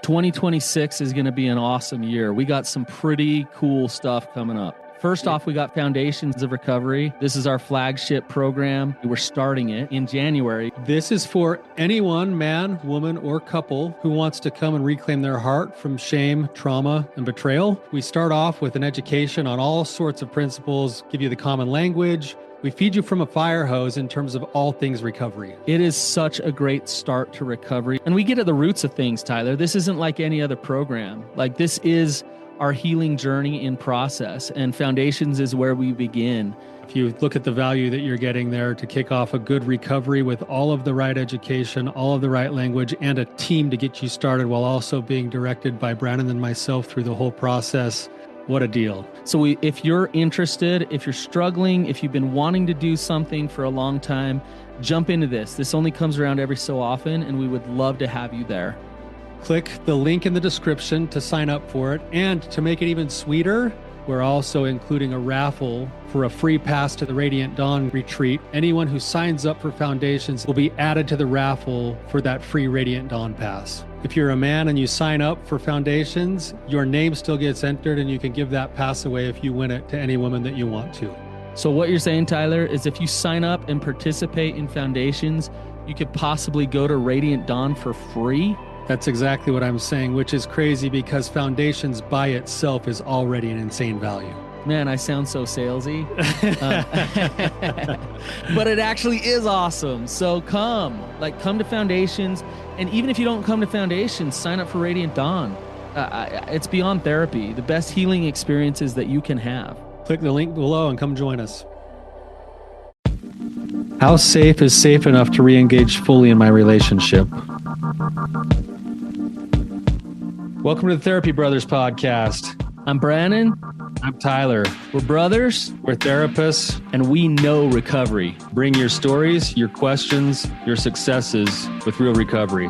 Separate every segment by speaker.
Speaker 1: 2026 is going to be an awesome year. We got some pretty cool stuff coming up. First off, we got Foundations of Recovery. This is our flagship program. We're starting it in January.
Speaker 2: This is for anyone, man, woman, or couple who wants to come and reclaim their heart from shame, trauma, and betrayal. We start off with an education on all sorts of principles, give you the common language. We feed you from a fire hose in terms of all things recovery.
Speaker 1: It is such a great start to recovery. And we get at the roots of things, Tyler. This isn't like any other program. Like, this is our healing journey in process, and Foundations is where we begin.
Speaker 2: If you look at the value that you're getting there to kick off a good recovery with all of the right education, all of the right language, and a team to get you started while also being directed by Brandon and myself through the whole process, what a deal.
Speaker 1: So if you're interested, if you're struggling, if you've been wanting to do something for a long time, jump into this. This only comes around every so often, and we would love to have you there.
Speaker 2: Click the link in the description to sign up for it. And to make it even sweeter, we're also including a raffle for a free pass to the Radiant Dawn retreat. Anyone who signs up for Foundations will be added to the raffle for that free Radiant Dawn pass. If you're a man and you sign up for Foundations, your name still gets entered, and you can give that pass away if you win it to any woman that you want to.
Speaker 1: So what you're saying, Tyler, is if you sign up and participate in Foundations, you could possibly go to Radiant Dawn for free?
Speaker 2: That's exactly what I'm saying, which is crazy because Foundations by itself is already an insane value.
Speaker 1: Man, I sound so salesy. But it actually is awesome. So come to Foundations. And even if you don't come to Foundations, sign up for Radiant Dawn. It's beyond therapy, the best healing experiences that you can have.
Speaker 2: Click the link below and come join us. How safe is safe enough to re-engage fully in my relationship? Welcome to the Therapy Brothers podcast.
Speaker 1: I'm Brandon.
Speaker 2: I'm Tyler.
Speaker 1: We're brothers.
Speaker 2: We're therapists.
Speaker 1: And we know recovery.
Speaker 2: Bring your stories, your questions, your successes with real recovery.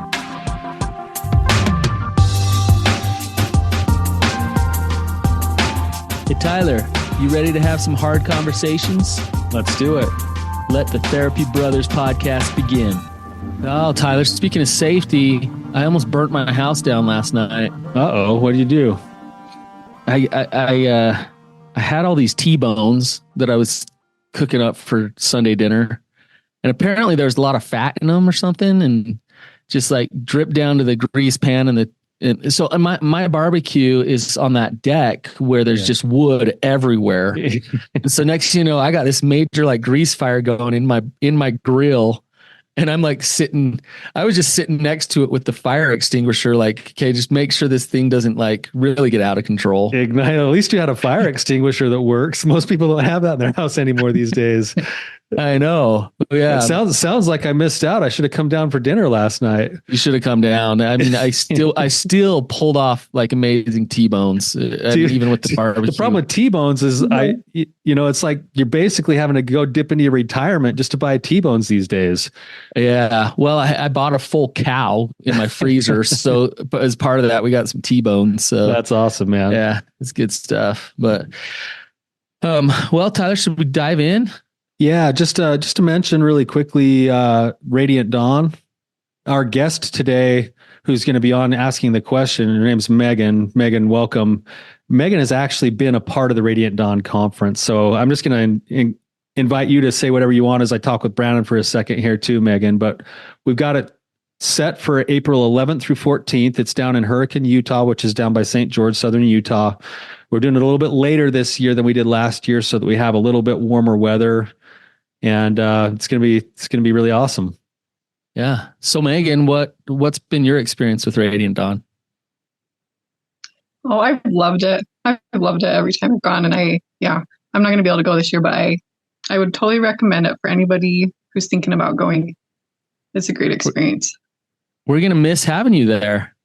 Speaker 1: Hey, Tyler, you ready to have some hard conversations?
Speaker 2: Let's do it.
Speaker 1: Let the Therapy Brothers podcast begin. Oh, Tyler, speaking of safety, I almost burnt my house down last night.
Speaker 2: Uh-oh, what did you do?
Speaker 1: I had all these T-bones that I was cooking up for Sunday dinner. And apparently there's a lot of fat in them or something, and just like dripped down to the grease pan. And so my barbecue is on that deck where there's just wood everywhere. And so next thing you know, I got this major like grease fire going in my grill. And I'm like I was just sitting next to it with the fire extinguisher, like, okay, just make sure this thing doesn't like really get out of control.
Speaker 2: Ignite. At least you had a fire extinguisher that works. Most people don't have that in their house anymore these days.
Speaker 1: I know. Yeah.
Speaker 2: It sounds like I missed out. I should have come down for dinner last night.
Speaker 1: You should have come down. I mean, I still pulled off like amazing T-bones, even with the barbecue.
Speaker 2: The problem with T-bones is it's like you're basically having to go dip into your retirement just to buy T-bones these days.
Speaker 1: Yeah. Well, I bought a full cow in my freezer. So as part of that, we got some T-bones. So
Speaker 2: that's awesome, man.
Speaker 1: Yeah, it's good stuff. But, well, Tyler, should we dive in?
Speaker 2: Yeah, just to mention really quickly, Radiant Dawn, our guest today, who's going to be on asking the question, her name's Megan. Megan, welcome. Megan has actually been a part of the Radiant Dawn conference. So I'm just going to invite you to say whatever you want as I talk with Brandon for a second here too, Megan. But we've got it set for April 11th through 14th. It's down in Hurricane, Utah, which is down by St. George, southern Utah. We're doing it a little bit later this year than we did last year so that we have a little bit warmer weather. And it's gonna be really awesome.
Speaker 1: Yeah. So Megan, what's been your experience with Radiant Dawn?
Speaker 3: Oh, I've loved it. I've loved it every time I've gone. And I'm not going to be able to go this year, but I would totally recommend it for anybody who's thinking about going. It's a great experience.
Speaker 1: We're going to miss having you there.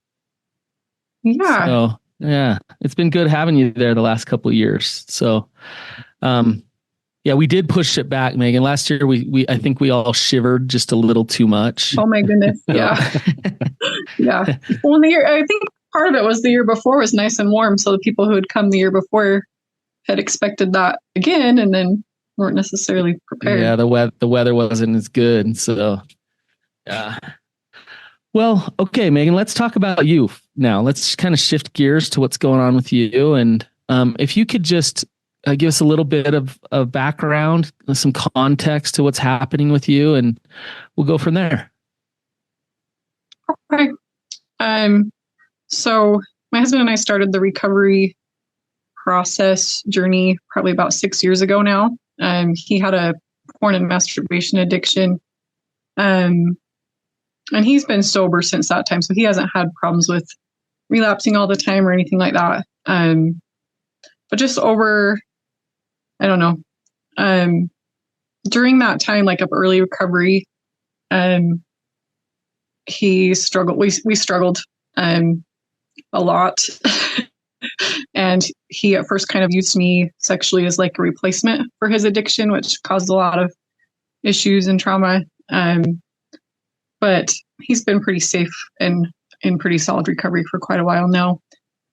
Speaker 3: Yeah.
Speaker 1: So, yeah, it's been good having you there the last couple of years. So, yeah, we did push it back, Megan. Last year, I think we all shivered just a little too much.
Speaker 3: Oh my goodness. Yeah. Yeah. Well, I think part of it was the year before was nice and warm. So the people who had come the year before had expected that again, and then weren't necessarily prepared.
Speaker 1: Yeah, the weather wasn't as good. So, yeah. Well, okay, Megan, let's talk about you now. Let's kind of shift gears to what's going on with you. And if you could just give us a little bit of background, some context to what's happening with you, and we'll go from there.
Speaker 3: Okay. So my husband and I started the recovery process journey probably about 6 years ago now. He had a porn and masturbation addiction. And he's been sober since that time. So he hasn't had problems with relapsing all the time or anything like that. But just over, I don't know, during that time, like of early recovery, he struggled. We struggled a lot. And he at first kind of used me sexually as like a replacement for his addiction, which caused a lot of issues and trauma. But he's been pretty safe and in pretty solid recovery for quite a while now.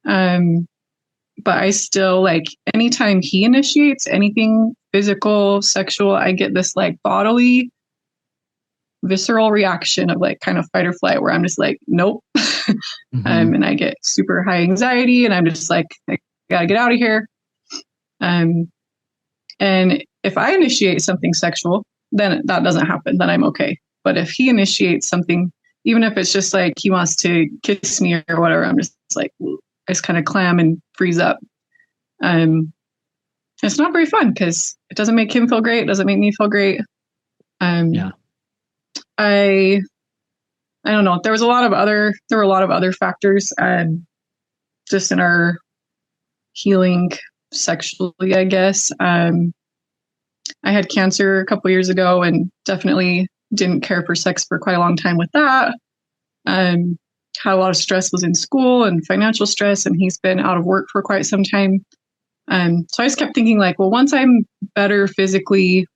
Speaker 3: But I still, like, anytime he initiates anything physical, sexual, I get this like bodily, visceral reaction of like kind of fight or flight where I'm just like, nope. And I get super high anxiety and I'm just like, I gotta get out of here. And if I initiate something sexual, then that doesn't happen. Then I'm okay. But if he initiates something, even if it's just like he wants to kiss me or whatever, I'm just like, I just kind of clam and freeze up. It's not very fun because it doesn't make him feel great. It doesn't make me feel great.
Speaker 1: Yeah.
Speaker 3: I don't know. There were a lot of other factors, just in our healing sexually, I guess. I had cancer a couple years ago and definitely didn't care for sex for quite a long time with that. Had a lot of stress, was in school and financial stress, and he's been out of work for quite some time. So I just kept thinking like, well, once I'm better physically,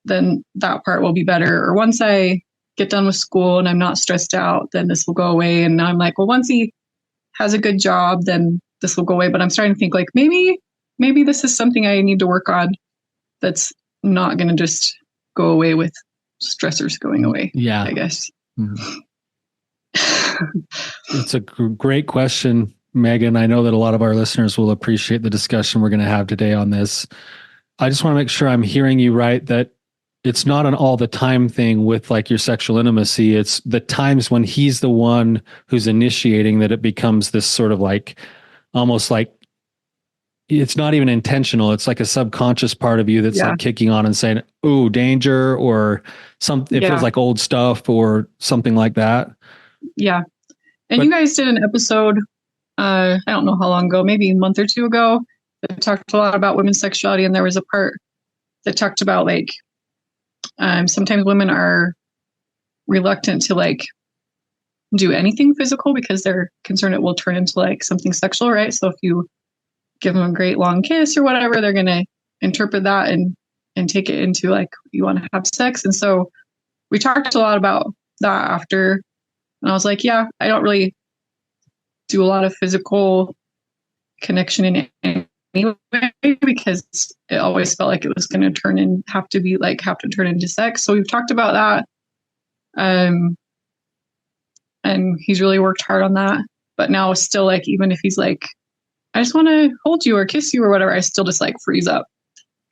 Speaker 3: then that part will be better. Or once I get done with school and I'm not stressed out, then this will go away. And now I'm like, well, once he has a good job, then this will go away. But I'm starting to think like, maybe this is something I need to work on that's not going to just go away with stressors going away.
Speaker 1: Yeah.
Speaker 3: I guess.
Speaker 2: Mm-hmm. It's a great question, Megan. I know that a lot of our listeners will appreciate the discussion we're going to have today on this. I just want to make sure I'm hearing you right, that it's not an all the time thing with like your sexual intimacy. It's the times when he's the one who's initiating that it becomes this sort of like, almost like, it's not even intentional. It's like a subconscious part of you that's like kicking on and saying, "Oh, danger," or something. It feels like old stuff or something like that.
Speaker 3: Yeah. And you guys did an episode, I don't know how long ago, maybe a month or two ago, that talked a lot about women's sexuality. And there was a part that talked about like, sometimes women are reluctant to like do anything physical because they're concerned it will turn into like something sexual, right? So if you give them a great long kiss or whatever, they're going to interpret that and take it into like, you want to have sex. And so we talked a lot about that after. And I was like, yeah, I don't really do a lot of physical connection in any way because it always felt like it was going to have to turn into sex. So we've talked about that. And he's really worked hard on that. But now it's still like, even if he's like, I just want to hold you or kiss you or whatever, I still just like freeze up.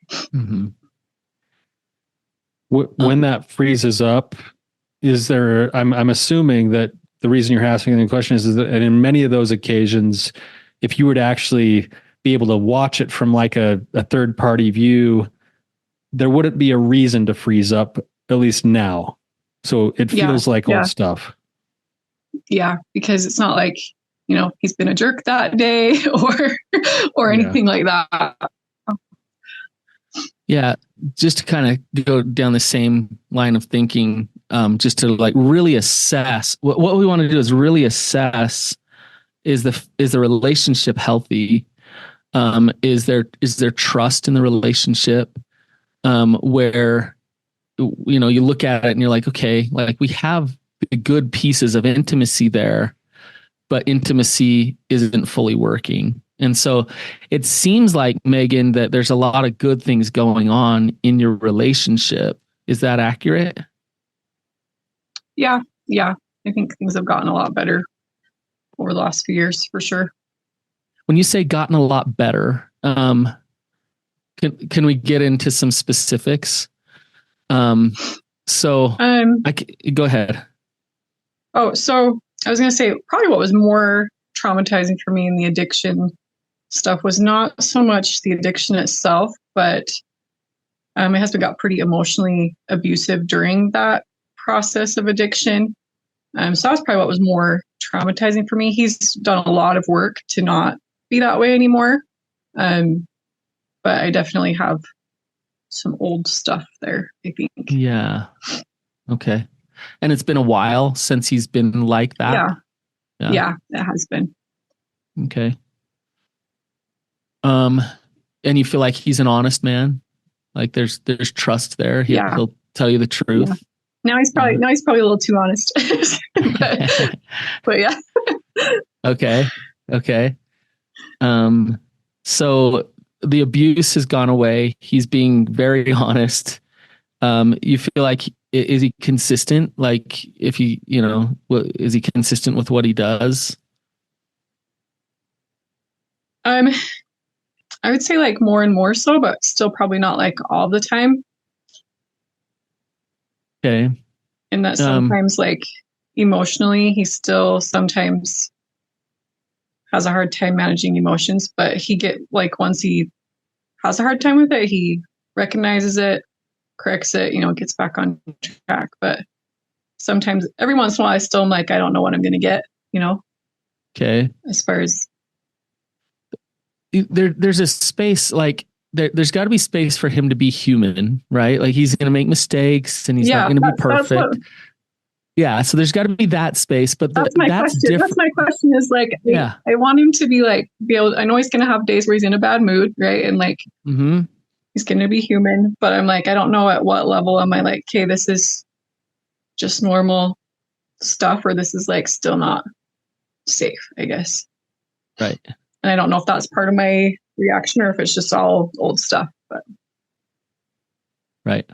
Speaker 1: Mm-hmm.
Speaker 2: When that freezes up, is there, I'm assuming that the reason you're asking the question is that in many of those occasions, if you were to actually be able to watch it from like a third party view, there wouldn't be a reason to freeze up, at least now. So it feels like old stuff.
Speaker 3: Yeah, because it's not like, he's been a jerk that day or anything like that.
Speaker 1: Yeah, just to kind of go down the same line of thinking, just to like really assess what we want to do is really assess, is the relationship healthy? Is there trust in the relationship? Where, you look at it and you're like, okay, like we have the good pieces of intimacy there, but intimacy isn't fully working. And so it seems like, Megan, that there's a lot of good things going on in your relationship. Is that accurate?
Speaker 3: Yeah. I think things have gotten a lot better over the last few years for sure.
Speaker 1: When you say gotten a lot better, can we get into some specifics? So go ahead.
Speaker 3: Oh, so I was going to say probably what was more traumatizing for me in the addiction stuff was not so much the addiction itself, but my husband got pretty emotionally abusive during that process of addiction. So that was probably what was more traumatizing for me. He's done a lot of work to not be that way anymore. But I definitely have some old stuff there, I think.
Speaker 1: Yeah. Okay. And it's been a while since he's been like that.
Speaker 3: Yeah, it has been.
Speaker 1: Okay. And you feel like he's an honest man? Like there's trust there. He'll tell you the truth.
Speaker 3: Yeah. Now he's probably a little too honest. but yeah.
Speaker 1: Okay. So the abuse has gone away. He's being very honest. You feel like, is he consistent? Like if he, is he consistent with what he does?
Speaker 3: I would say like more and more so, but still probably not like all the time.
Speaker 1: Okay.
Speaker 3: And that sometimes like emotionally, he still sometimes has a hard time managing emotions, but once he has a hard time with it, he recognizes it, corrects it, gets back on track. But sometimes every once in a while, I still am like, I don't know what I'm going to get,
Speaker 1: Okay.
Speaker 3: As far as
Speaker 1: there's a space like there's got to be space for him to be human, right? Like he's going to make mistakes and he's not going to be perfect. Yeah, so there's got to be that space, but
Speaker 3: that's my question.
Speaker 1: different.
Speaker 3: That's my question is like, I want him to be able. I know he's going to have days where he's in a bad mood, right? And like, he's going to be human, but I'm like, I don't know at what level am I like, okay, this is just normal stuff, or this is like still not safe, I guess.
Speaker 1: Right.
Speaker 3: And I don't know if that's part of my reaction or if it's just all old stuff, but.
Speaker 1: Right.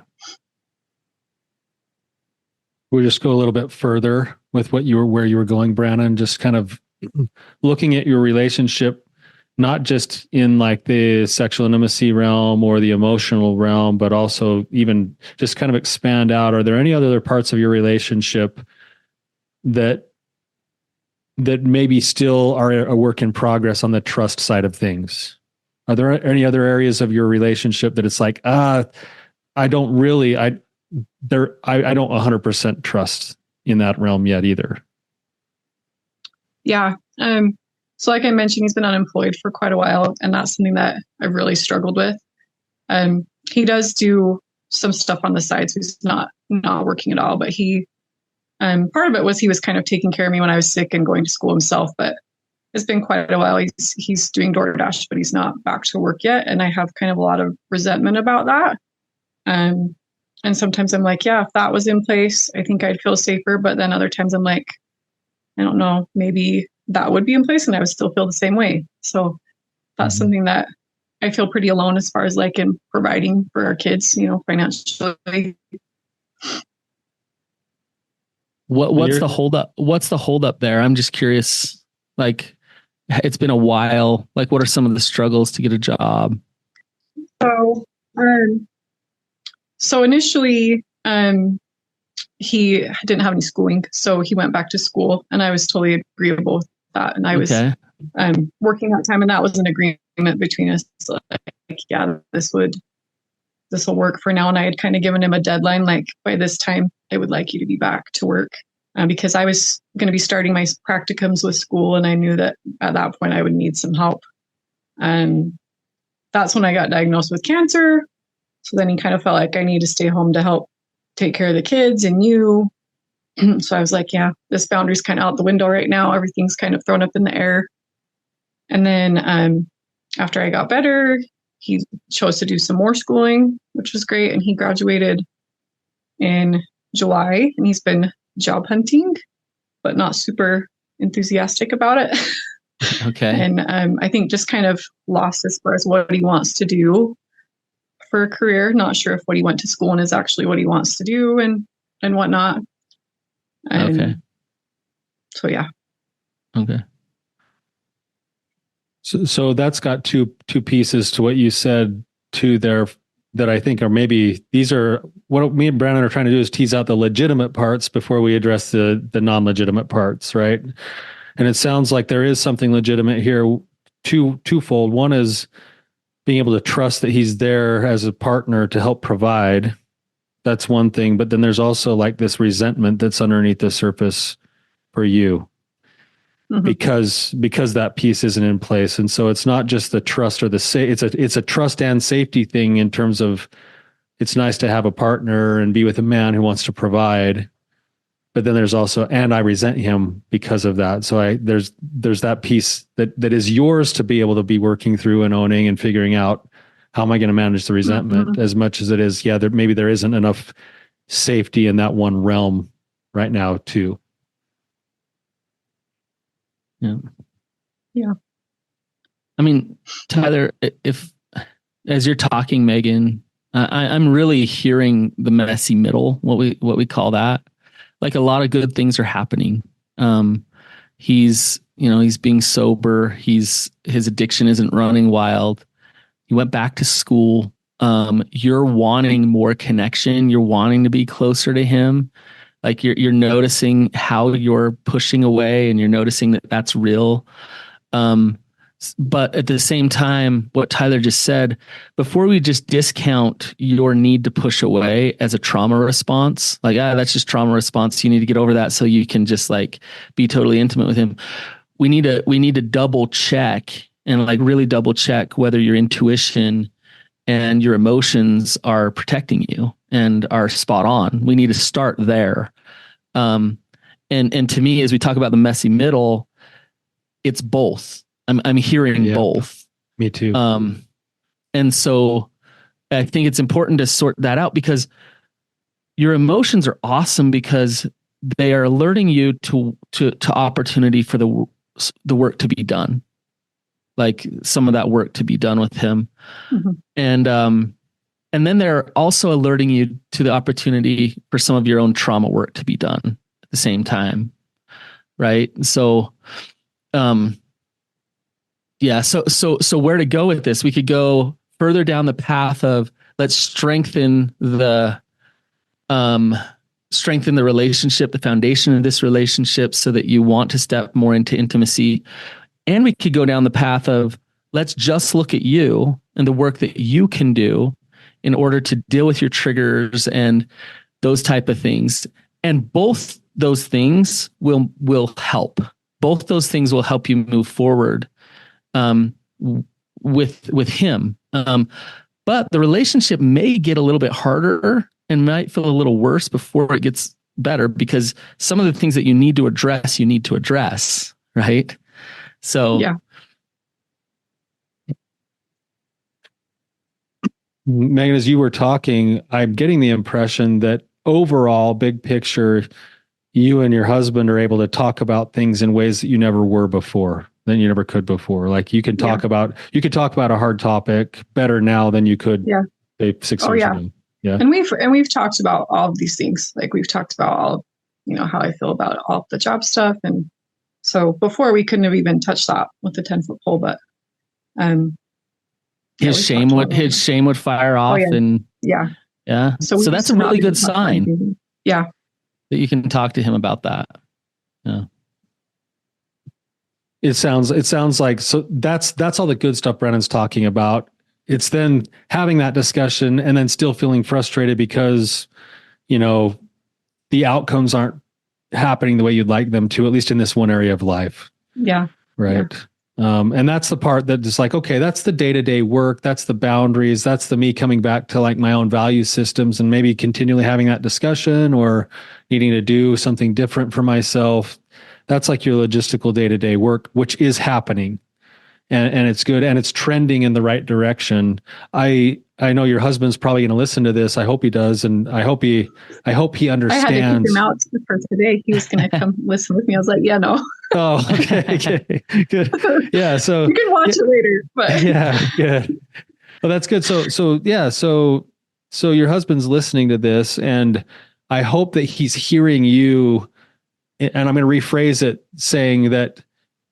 Speaker 2: We'll just go a little bit further with where you were going, Brandon, just kind of looking at your relationship, not just in like the sexual intimacy realm or the emotional realm, but also even just kind of expand out. Are there any other parts of your relationship that maybe still are a work in progress on the trust side of things? Are there any other areas of your relationship that it's like, I don't 100% trust in that realm yet either?
Speaker 3: Yeah. So like I mentioned, he's been unemployed for quite a while, and that's something that I've really struggled with. He does do some stuff on the side, so he's not working at all, but part of it was he was kind of taking care of me when I was sick and going to school himself, but it's been quite a while. He's doing DoorDash, but he's not back to work yet. And I have kind of a lot of resentment about that. And sometimes I'm like, yeah, if that was in place, I think I'd feel safer. But then other times I'm like, I don't know, maybe that would be in place and I would still feel the same way. So that's something that I feel pretty alone as far as like in providing for our kids, financially.
Speaker 1: What's the holdup? What's the holdup there? I'm just curious. Like, it's been a while. Like, what are some of the struggles to get a job?
Speaker 3: So initially, he didn't have any schooling, so he went back to school, and I was totally agreeable with that. And I was working that time, and that was an agreement between us. Like, yeah, this will work for now. And I had kind of given him a deadline, like by this time, I would like you to be back to work, because I was going to be starting my practicums with school, and I knew that at that point I would need some help. And that's when I got diagnosed with cancer. So then he kind of felt like I need to stay home to help take care of the kids and you. So I was like, yeah, this boundary's kind of out the window right now. Everything's kind of thrown up in the air. And then after I got better, he chose to do some more schooling, which was great. And he graduated in July, and he's been job hunting, but not super enthusiastic about it.
Speaker 1: Okay.
Speaker 3: And I think just kind of lost as far as what he wants to do for a career. Not sure if what he went to school and is actually what he wants to do and whatnot. And
Speaker 1: okay.
Speaker 3: So yeah.
Speaker 1: Okay.
Speaker 2: So that's got two pieces to what you said too there that I think are maybe these are what me and Brandon are trying to do is tease out the legitimate parts before we address the non-legitimate parts, right? And it sounds like there is something legitimate here, twofold. One is being able to trust that he's there as a partner to help provide. That's one thing, but then there's also like this resentment that's underneath the surface for you. Mm-hmm. Because that piece isn't in place, and so it's not just the trust or the it's a trust and safety thing in terms of it's nice to have a partner and be with a man who wants to provide, but then there's also and I resent him because of that. So there's that piece that is yours to be able to be working through and owning and figuring out how am I going to manage the resentment. Mm-hmm. As much as it is, maybe there isn't enough safety in that one realm right now too.
Speaker 3: Yeah.
Speaker 1: I mean, Tyler, if as you're talking, Megan, I'm really hearing the messy middle, what we call that. Like a lot of good things are happening. He's being sober. His addiction isn't running wild. He went back to school. You're wanting more connection. You're wanting to be closer to him. Like you're noticing how you're pushing away, and you're noticing that that's real. But at the same time, what Tyler just said, before we just discount your need to push away as a trauma response, like, that's just trauma response. You need to get over that so you can just like be totally intimate with him. We need to double check and like really double check whether your intuition and your emotions are protecting you and are spot on. We need to start there. And to me, as we talk about the messy middle, it's both. I'm hearing both.
Speaker 2: Me too.
Speaker 1: And so I think it's important to sort that out, because your emotions are awesome because they are alerting you to opportunity for the work to be done. Like some of that work to be done with him. Mm-hmm. And then they're also alerting you to the opportunity for some of your own trauma work to be done at the same time. Right. So, so where to go with this? We could go further down the path of let's strengthen the relationship, the foundation of this relationship, so that you want to step more into intimacy. And we could go down the path of let's just look at you and the work that you can do in order to deal with your triggers and those type of things. And both those things will help. Both those things will help you move forward with him. But the relationship may get a little bit harder and might feel a little worse before it gets better, because some of the things that you need to address, right? So
Speaker 3: yeah.
Speaker 2: Megan, as you were talking, I'm getting the impression that overall, big picture, you and your husband are able to talk about things in ways that you never were before, than you never could before. Like you could talk about a hard topic better now than you could 6 years ago. Yeah.
Speaker 3: And we've talked about all of these things. Like we've talked about all, how I feel about all the job stuff. And so before we couldn't have even touched that with the 10-foot pole, but
Speaker 1: his shame would fire off. So that's a really good sign.
Speaker 3: Yeah.
Speaker 1: That you can talk to him about that. Yeah.
Speaker 2: It sounds like, so that's all the good stuff Brennan's talking about. It's then having that discussion and then still feeling frustrated because, the outcomes aren't happening the way you'd like them to, at least in this one area of life.
Speaker 3: Yeah.
Speaker 2: Right. Yeah. And that's the part that is like, okay, that's the day-to-day work. That's the boundaries. That's the me coming back to like my own value systems and maybe continually having that discussion or needing to do something different for myself. That's like your logistical day-to-day work, which is happening. And it's good. And it's trending in the right direction. I know your husband's probably going to listen to this. I hope he does. And I hope he understands.
Speaker 3: I had to keep him out for today. He was going to come listen with me. I was like, yeah, no.
Speaker 2: Oh, okay. Good. Yeah. So
Speaker 3: you can watch it later, but
Speaker 2: yeah, good. Well, that's good. So your husband's listening to this, and I hope that he's hearing you and I'm going to rephrase it saying that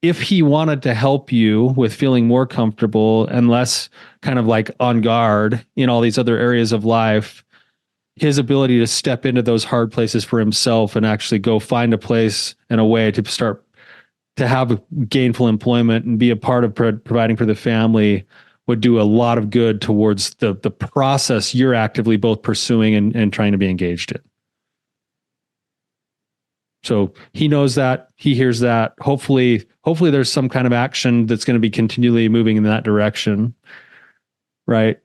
Speaker 2: if he wanted to help you with feeling more comfortable and less kind of like on guard in all these other areas of life, his ability to step into those hard places for himself and actually go find a place and a way to start to have gainful employment and be a part of providing for the family would do a lot of good towards the process you're actively both pursuing and trying to be engaged in. So he knows that, he hears that. Hopefully there's some kind of action that's going to be continually moving in that direction. Right.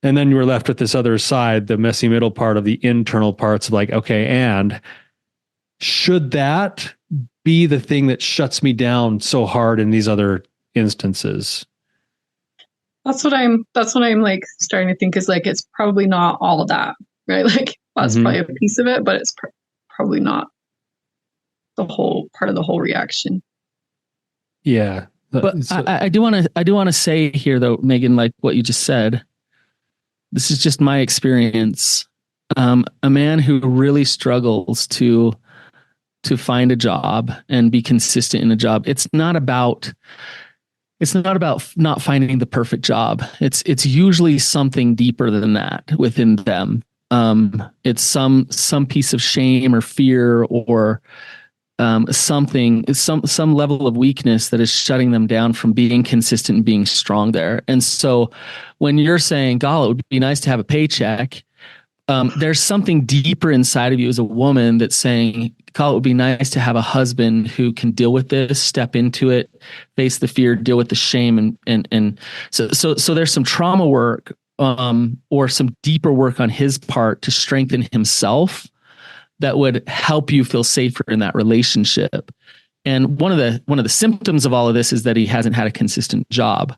Speaker 2: And then you were left with this other side, the messy middle part of the internal parts of like, okay, and should that be the thing that shuts me down so hard in these other instances?
Speaker 3: That's what I'm like starting to think is like, it's probably not all of that, right? Like that's probably a piece of it, but it's probably not the whole part of the whole reaction.
Speaker 2: Yeah.
Speaker 1: But I do want to say here though, Megan, like what you just said, this is just my experience. A man who really struggles to find a job and be consistent in a job. It's not about not finding the perfect job. It's usually something deeper than that within them. It's some piece of shame or fear or some level of weakness that is shutting them down from being consistent and being strong there. And so when you're saying, "God, it would be nice to have a paycheck," there's something deeper inside of you as a woman that's saying, "God, it would be nice to have a husband who can deal with this, step into it, face the fear, deal with the shame." And so there's some trauma work or some deeper work on his part to strengthen himself that would help you feel safer in that relationship. And one of the symptoms of all of this is that he hasn't had a consistent job.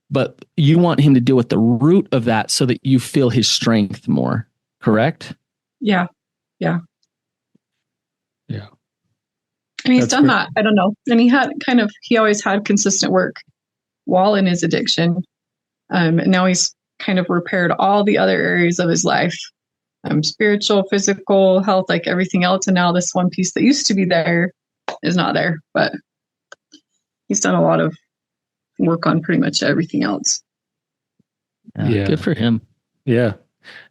Speaker 1: But you want him to deal with the root of that so that you feel his strength more, correct?
Speaker 3: Yeah.
Speaker 2: Yeah.
Speaker 3: And he's done that. I don't know. And he always had consistent work while in his addiction. And now he's kind of repaired all the other areas of his life. Spiritual, physical, health, like everything else. And now this one piece that used to be there is not there, but he's done a lot of work on pretty much everything else.
Speaker 1: Yeah. Good for him.
Speaker 2: Yeah.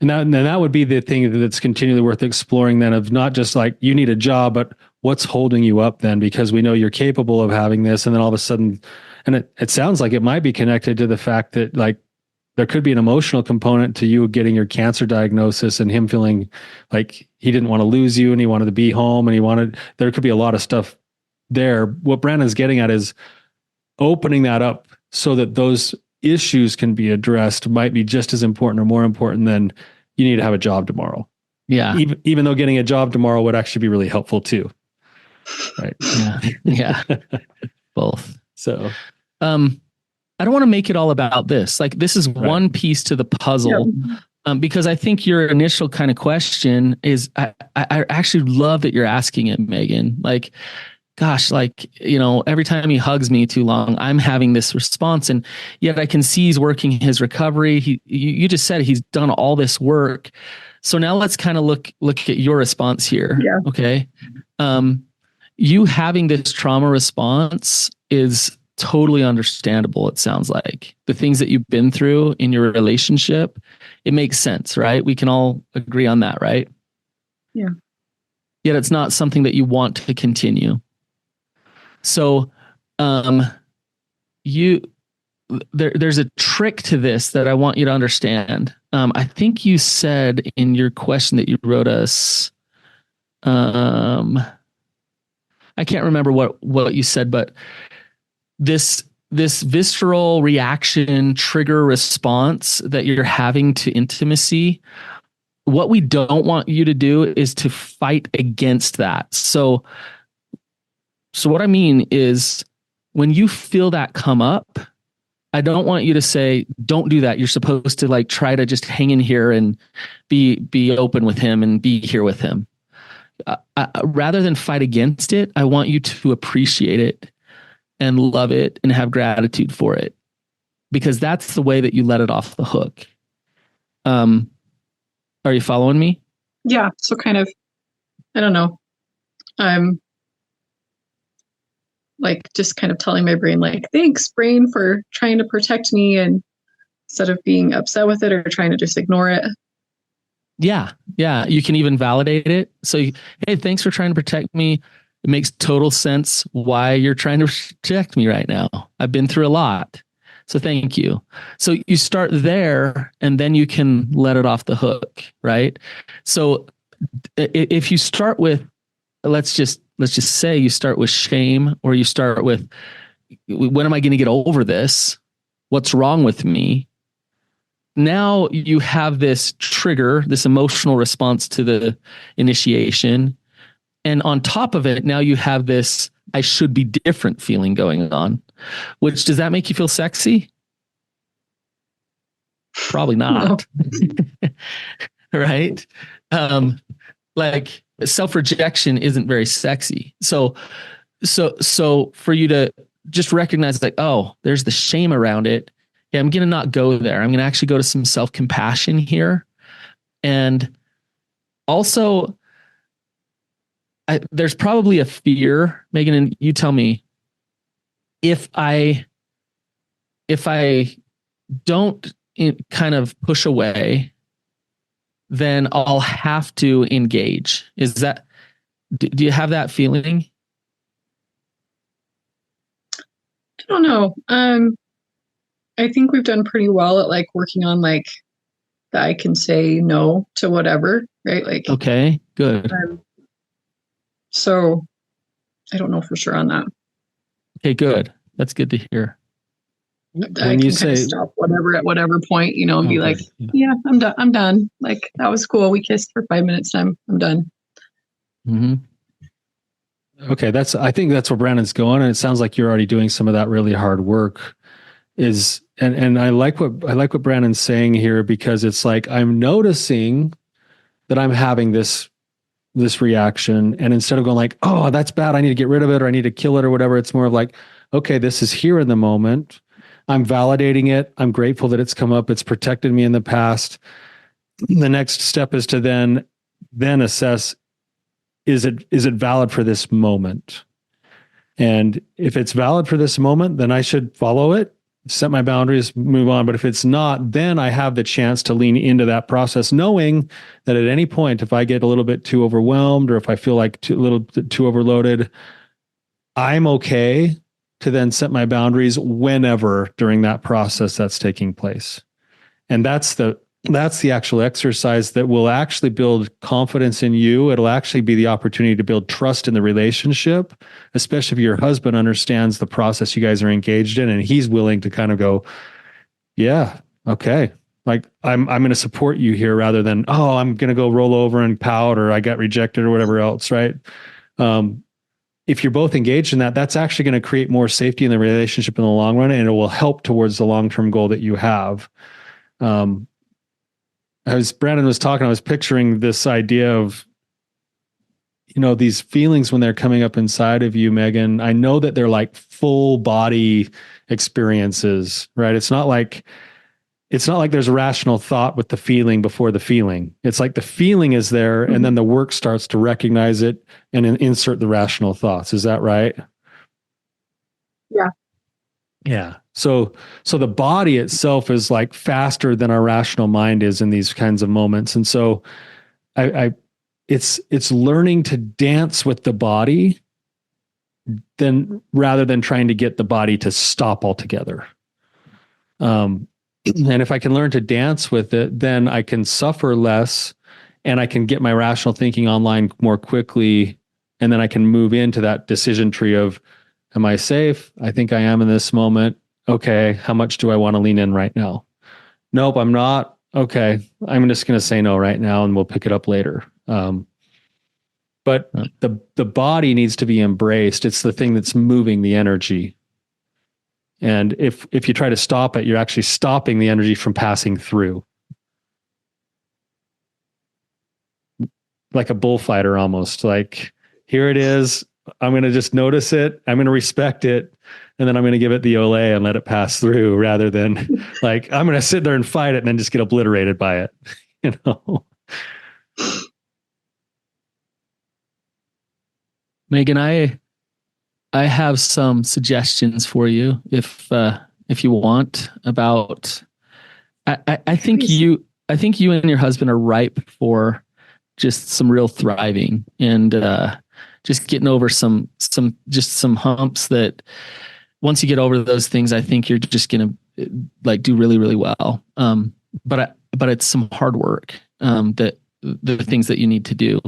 Speaker 2: And that would be the thing that's continually worth exploring then, of not just like you need a job, but what's holding you up then, because we know you're capable of having this. And then all of a sudden, and it sounds like it might be connected to the fact that like there could be an emotional component to you getting your cancer diagnosis and him feeling like he didn't want to lose you and he wanted to be home and there could be a lot of stuff there. What Brandon's getting at is opening that up so that those issues can be addressed might be just as important or more important than you need to have a job tomorrow.
Speaker 1: Yeah.
Speaker 2: Even though getting a job tomorrow would actually be really helpful too. Right.
Speaker 1: Yeah. Both.
Speaker 2: So,
Speaker 1: I don't want to make it all about this. Like this is one piece to the puzzle. Because I think your initial kind of question is, I actually love that you're asking it, Megan. Like, gosh, like, every time he hugs me too long, I'm having this response. And yet I can see he's working his recovery. You just said he's done all this work. So now let's kind of look at your response here.
Speaker 3: Yeah.
Speaker 1: Okay. You having this trauma response is totally understandable. It sounds like the things that you've been through in your relationship, it makes sense, right? We can all agree on that, right?
Speaker 3: Yeah.
Speaker 1: Yet it's not something that you want to continue. So, there's a trick to this that I want you to understand. I think you said in your question that you wrote us, I can't remember what you said, but this visceral reaction, trigger response that you're having to intimacy, what we don't want you to do is to fight against that. So what I mean is when you feel that come up, I don't want you to say, don't do that. You're supposed to like try to just hang in here and be open with him and be here with him. Rather than fight against it, I want you to appreciate it and love it and have gratitude for it, because that's the way that you let it off the hook. Are you following me?
Speaker 3: Yeah. So kind of, I don't know. I'm like just kind of telling my brain, like, thanks, brain, for trying to protect me, and instead of being upset with it or trying to just ignore it.
Speaker 1: Yeah. Yeah. You can even validate it. So, hey, thanks for trying to protect me. It makes total sense why you're trying to protect me right now. I've been through a lot. So thank you. So you start there and then you can let it off the hook, right? So if you start with, let's just say you start with shame, or you start with, when am I going to get over this? What's wrong with me? Now you have this trigger, this emotional response to the initiation. And on top of it, now you have this I should be different feeling going on, which, does that make you feel sexy? Probably not. No. Right? Like, self-rejection isn't very sexy. So for you to just recognize, like, oh, there's the shame around it. Yeah, I'm going to not go there. I'm going to actually go to some self-compassion here. And also, there's probably a fear, Megan, and you tell me, if I don't kind of push away, then I'll have to engage. Is that, do you have that feeling?
Speaker 3: I don't know. I think we've done pretty well at like working on like that I can say no to whatever, right? Like,
Speaker 1: okay, good.
Speaker 3: So I don't know for sure on that.
Speaker 1: Okay, good. That's good to hear.
Speaker 3: When you say stop whatever at whatever point, and okay, be like, yeah, I'm done. I'm done. Like, that was cool. We kissed for 5 minutes. I'm done.
Speaker 2: Mm-hmm. Okay. I think that's where Brandon's going. And it sounds like you're already doing some of that really hard work. And I like what Brandon's saying here, because it's like, I'm noticing that I'm having this reaction. And instead of going like, oh, that's bad, I need to get rid of it, or I need to kill it, or whatever, it's more of like, okay, this is here in the moment. I'm validating it. I'm grateful that it's come up. It's protected me in the past. The next step is to then assess, is it valid for this moment? And if it's valid for this moment, then I should follow it, set my boundaries, move on. But if it's not, then I have the chance to lean into that process, knowing that at any point, if I get a little bit too overwhelmed, or if I feel like a little bit too overloaded, I'm okay to then set my boundaries whenever during that process that's taking place. And that's the actual exercise that will actually build confidence in you. It'll actually be the opportunity to build trust in the relationship, especially if your husband understands the process you guys are engaged in, and he's willing to kind of go, yeah, okay, like I'm going to support you here, rather than, oh, I'm going to go roll over and pout, or I got rejected, or whatever else, right? If you're both engaged in that, that's actually going to create more safety in the relationship in the long run, and it will help towards the long-term goal that you have. As Brandon was talking, I was picturing this idea of, these feelings when they're coming up inside of you, Megan. I know that they're like full body experiences, right? It's not like there's a rational thought with the feeling before the feeling. It's like the feeling is there, and then the work starts to recognize it and insert the rational thoughts. Is that right?
Speaker 3: Yeah.
Speaker 2: Yeah. So the body itself is like faster than our rational mind is in these kinds of moments. And so it's learning to dance with the body rather than trying to get the body to stop altogether. And if I can learn to dance with it, then I can suffer less, and I can get my rational thinking online more quickly. And then I can move into that decision tree of, am I safe? I think I am in this moment. Okay. How much do I want to lean in right now? Nope, I'm not. Okay. I'm just going to say no right now, and we'll pick it up later. But the body needs to be embraced. It's the thing that's moving the energy. And if you try to stop it, you're actually stopping the energy from passing through. Like a bullfighter almost. Like, here it is. I'm going to just notice it. I'm going to respect it. And then I'm going to give it the ole and let it pass through, rather than like, I'm going to sit there and fight it and then just get obliterated by it.
Speaker 1: Megan, I have some suggestions for you if you want about I think
Speaker 3: Please.
Speaker 1: you and your husband are ripe for just some real thriving and just getting over some humps that once you get over those things, I think you're just gonna like do really, really well. But it's some hard work that the things that you need to do.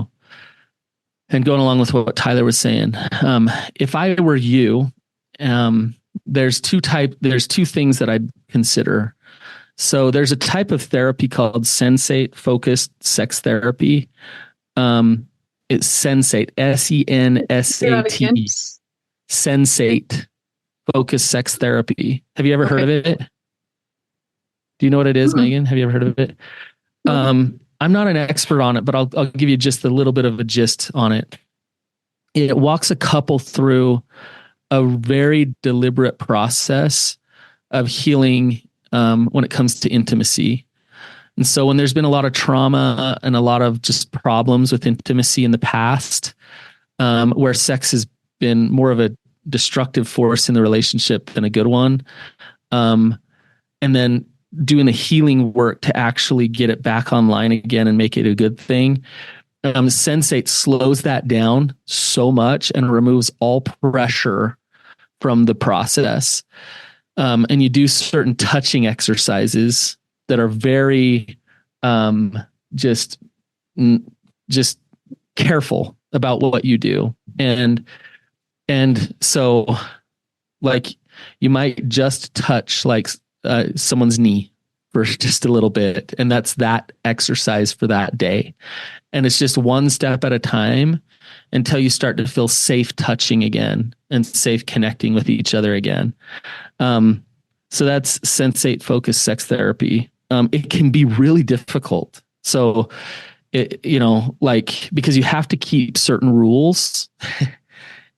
Speaker 1: And going along with what Tyler was saying, if I were you, there's two things that I'd consider. So there's a type of therapy called sensate focused sex therapy. It's sensate,
Speaker 3: Say that again.
Speaker 1: SENSAT, sensate focused sex therapy. Have you ever heard of it? Do you know what it is, Megan? Have you ever heard of it? I'm not an expert on it, but I'll give you just a little bit of a gist on it. It walks a couple through a very deliberate process of healing when it comes to intimacy. And so when there's been a lot of trauma and a lot of just problems with intimacy in the past, where sex has been more of a destructive force in the relationship than a good one, and then doing the healing work to actually get it back online again and make it a good thing. Sensate slows that down so much and removes all pressure from the process. And you do certain touching exercises that are very just careful about what you do. And so like you might just touch like someone's knee for just a little bit. And that's that exercise for that day. And it's just one step at a time until you start to feel safe touching again and safe connecting with each other again. So that's sensate focused sex therapy. It can be really difficult. So, because you have to keep certain rules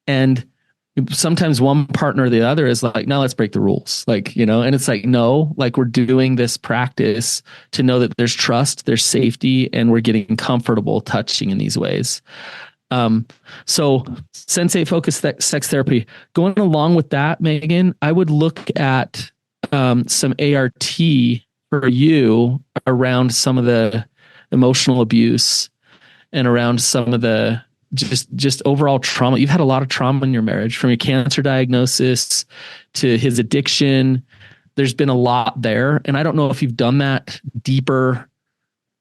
Speaker 1: and sometimes one partner or the other is like, no, let's break the rules. And it's like, no, like we're doing this practice to know that there's trust, there's safety, and we're getting comfortable touching in these ways. So sensate focused sex therapy. Going along with that, Megan, I would look at some ART for you around some of the emotional abuse and around some of the just overall trauma. You've had a lot of trauma in your marriage, from your cancer diagnosis to his addiction. There's been a lot there. And I don't know if you've done that deeper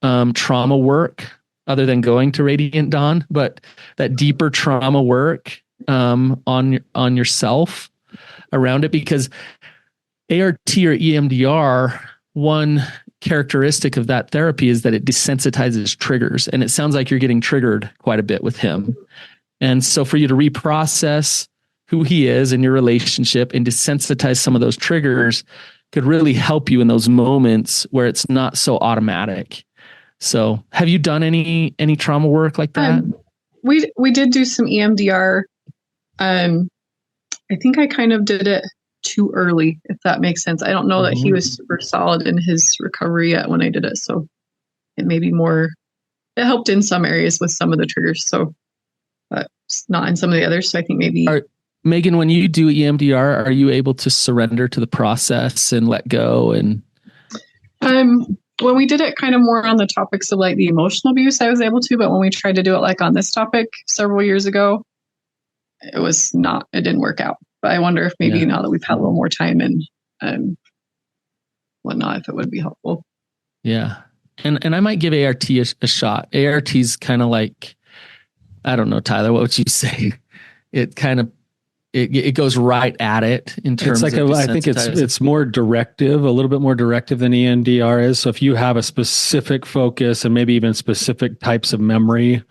Speaker 1: trauma work other than going to Radiant Dawn, but that deeper trauma work on yourself around it, because ART or EMDR, one characteristic of that therapy is that it desensitizes triggers. And it sounds like you're getting triggered quite a bit with him. And so for you to reprocess who he is in your relationship and desensitize some of those triggers could really help you in those moments where it's not so automatic. So have you done any trauma work like that?
Speaker 3: We did do some EMDR. I think I kind of did it too early, if that makes sense. I don't know that he was super solid in his recovery yet when I did it. So it may be more, it helped in some areas with some of the triggers. So, but not in some of the others. So I think maybe.
Speaker 1: Megan, when you do EMDR, are you able to surrender to the process and let go? And
Speaker 3: when we did it kind of more on the topics of like the emotional abuse, I was able to, but when we tried to do it like on this topic several years ago, it didn't work out. But I wonder if maybe now that we've had a little more time and whatnot, if it would be helpful.
Speaker 1: Yeah. And I might give ART a shot. ART's kind of like, I don't know, Tyler, what would you say? It kind of, it goes right at it in terms of
Speaker 2: I think it's more directive, a little bit more directive than EMDR is. So if you have a specific focus and maybe even specific types of memory,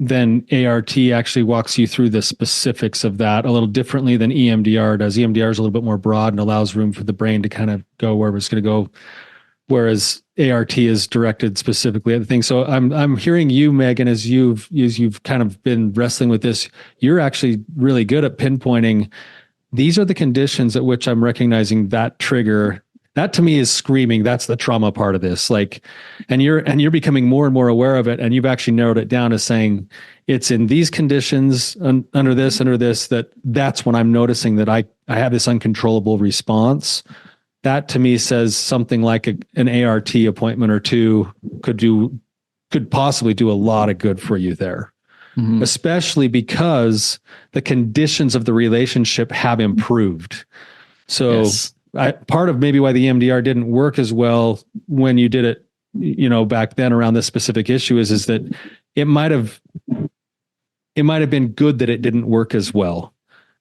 Speaker 2: then ART actually walks you through the specifics of that a little differently than EMDR does. EMDR is a little bit more broad and allows room for the brain to kind of go where it's going to go, whereas ART is directed specifically at the thing. So I'm hearing you, Megan, as you've kind of been wrestling with this, you're actually really good at pinpointing these are the conditions at which I'm recognizing that trigger That to me is screaming. That's the trauma part of this. Like, and you're becoming more and more aware of it. And you've actually narrowed it down to saying it's in these conditions under this, that's when I'm noticing that I have this uncontrollable response. That to me says something like an ART appointment or two could possibly do a lot of good for you there. Mm-hmm. Especially because the conditions of the relationship have improved. So yes. Part of maybe why the EMDR didn't work as well when you did it, back then around this specific issue is that it might have been good that it didn't work as well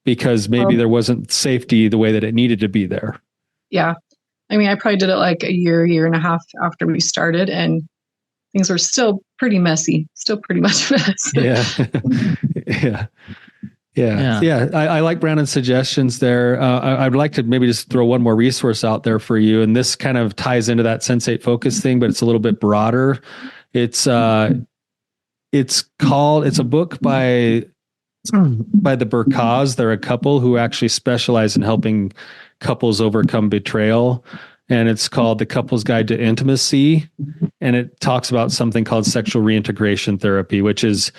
Speaker 2: because maybe there wasn't safety the way that it needed to be there.
Speaker 3: Yeah. I mean, I probably did it like a year and a half after we started, and things were still pretty messy, still pretty much mess. Yeah. I like Brandon's suggestions there. I'd like to maybe just throw one more resource out there for you. And this kind of ties into that sensate focus thing, but it's a little bit broader. It's a book by the Burkas. They're a couple who actually specialize in helping couples overcome betrayal. And it's called The Couple's Guide to Intimacy. And it talks about something called sexual reintegration therapy, which is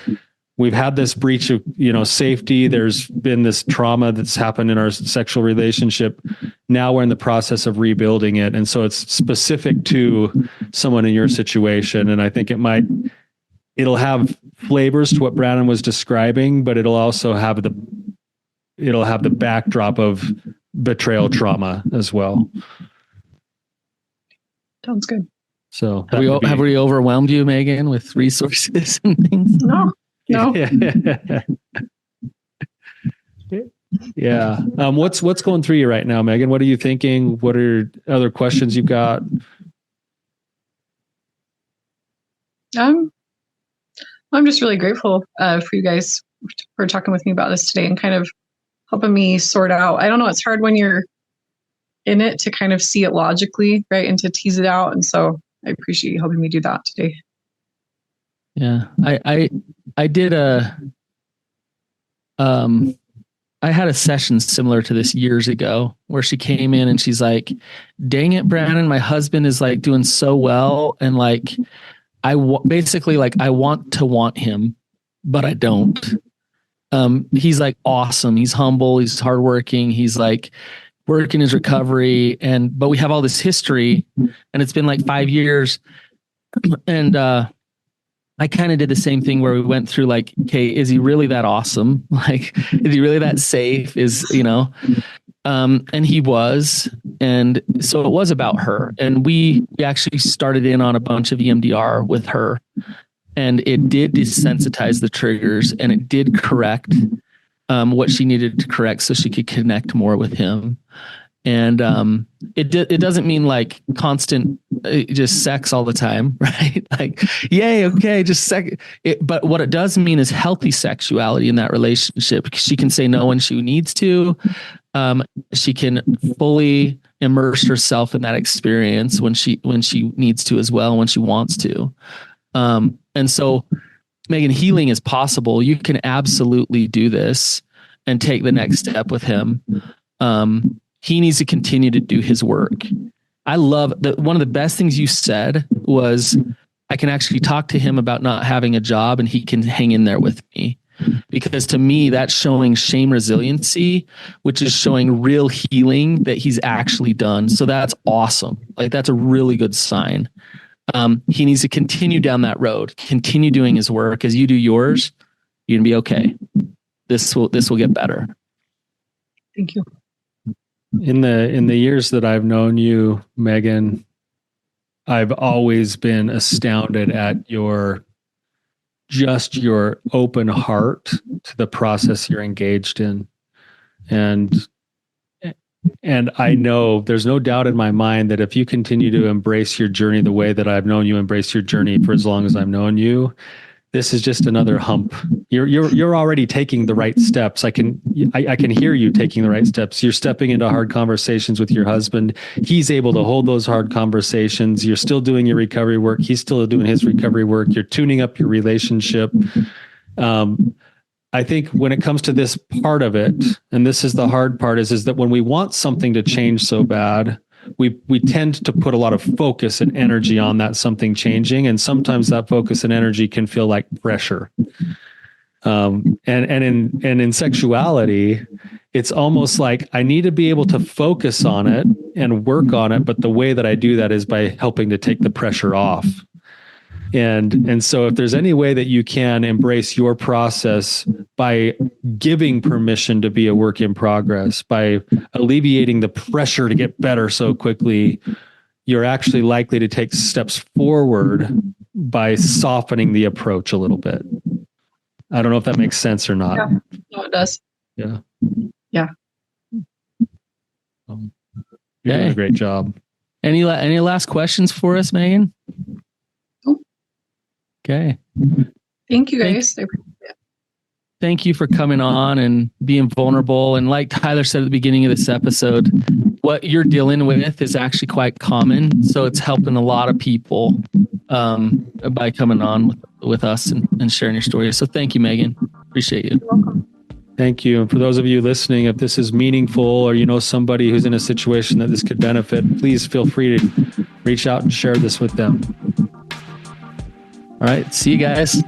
Speaker 3: we've had this breach of, safety. There's been this trauma that's happened in our sexual relationship. Now we're in the process of rebuilding it. And so it's specific to someone in your situation. And I think it'll have flavors to what Brandon was describing, but it'll also have the backdrop of betrayal trauma as well. Sounds good.
Speaker 2: So
Speaker 1: have we overwhelmed you, Megan, with resources and things?
Speaker 3: No.
Speaker 2: Yeah. What's going through you right now, Megan? What are you thinking? What are other questions you've got?
Speaker 3: I'm just really grateful for you guys for talking with me about this today and kind of helping me sort out. I don't know. It's hard when you're in it to kind of see it logically, right? And to tease it out. And so I appreciate you helping me do that today.
Speaker 1: Yeah. I did I had a session similar to this years ago where she came in and she's like, dang it, Brandon, my husband is like doing so well. And like, I want to want him, but I don't. He's like awesome. He's humble. He's hardworking. He's like working his recovery. But we have all this history and it's been like 5 years. And, I kind of did the same thing where we went through like, okay, is he really that awesome? Like, is he really that safe? And he was, and so it was about her. And we actually started in on a bunch of EMDR with her, and it did desensitize the triggers, and it did correct what she needed to correct so she could connect more with him. And it doesn't mean like constant just sex all the time, right? Like, yay, okay, just sex. But what it does mean is healthy sexuality in that relationship. She can say no when she needs to. She can fully immerse herself in that experience when she needs to as well, when she wants to. And so, Megan, healing is possible. You can absolutely do this and take the next step with him. He needs to continue to do his work. I love that. One of the best things you said was I can actually talk to him about not having a job and he can hang in there with me, because to me, that's showing shame resiliency, which is showing real healing that he's actually done. So that's awesome. Like, that's a really good sign. He needs to continue down that road, continue doing his work. As you do yours, you're gonna be okay. This will get better.
Speaker 3: Thank you.
Speaker 2: In the years that I've known you, Megan, I've always been astounded at your open heart to the process you're engaged in. And I know there's no doubt in my mind that if you continue to embrace your journey the way that I've known you embrace your journey for as long as I've known you, this is just another hump. You're already taking the right steps. I can hear you taking the right steps. You're stepping into hard conversations with your husband. He's able to hold those hard conversations. You're still doing your recovery work. He's still doing his recovery work. You're tuning up your relationship. I think when it comes to this part of it, and this is the hard part, is that when we want something to change so bad, we tend to put a lot of focus and energy on that something changing, and sometimes that focus and energy can feel like pressure. And in sexuality, it's almost like I need to be able to focus on it and work on it, but the way that I do that is by helping to take the pressure off. And so if there's any way that you can embrace your process by giving permission to be a work in progress, by alleviating the pressure to get better so quickly, you're actually likely to take steps forward by softening the approach a little bit. I don't know if that makes sense or not.
Speaker 3: Yeah, no, it does.
Speaker 2: Yeah.
Speaker 3: Yeah.
Speaker 2: You're doing a great job.
Speaker 1: Any last questions for us, Megan? Okay.
Speaker 3: Thank you, guys.
Speaker 1: Thank you for coming on and being vulnerable. And like Tyler said at the beginning of this episode, what you're dealing with is actually quite common. So it's helping a lot of people by coming on with us and sharing your story. So thank you, Megan. Appreciate you.
Speaker 3: You're welcome.
Speaker 2: Thank you. And for those of you listening, if this is meaningful or you know somebody who's in a situation that this could benefit, please feel free to reach out and share this with them.
Speaker 1: All right. See you guys.